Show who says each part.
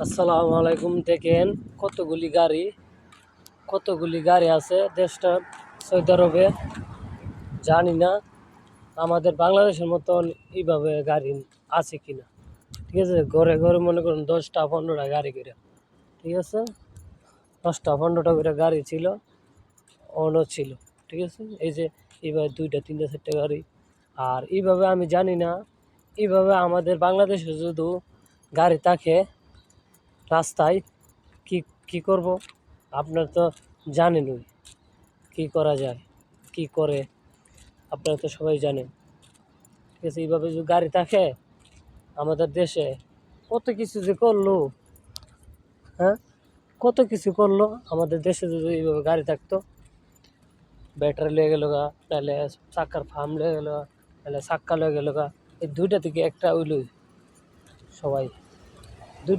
Speaker 1: আসসালামু আলাইকুম। দেখেন কতগুলি গাড়ি আছে দেশটা সৌদি আরবে। জানি না আমাদের বাংলাদেশের মতন এইভাবে গাড়ি আছে কিনা। ঠিক আছে, ঘরে ঘরে মনে করুন 10টা 15টা গাড়ি করে, ঠিক আছে, 10টা 15টা করে গাড়ি ছিল, অনও ছিল। ঠিক আছে, এই যে এইভাবে 2টা 3টা 4টা গাড়ি। আর এইভাবে আমি জানি না, এইভাবে আমাদের বাংলাদেশে শুধু গাড়ি থাকে রাস্তায়, কি কি করব? আপনার তো জানেনই কি করা যায়, কি করে, আপনারা তো সবাই জানেন। ঠিক আছে, এইভাবে যদি গাড়ি থাকে আমাদের দেশে, কত কিছু যে করলো, হ্যাঁ, কত কিছু করলো আমাদের দেশে যদি এইভাবে গাড়ি থাকতো। ব্যাটারি লেগে গেল গা, নাহলে চাক্কার ফার্ম লেগে গেল, নাহলে চাক্কা লেগে গেল গা, এই 2টা থেকে একটা উইল সবাই 2টা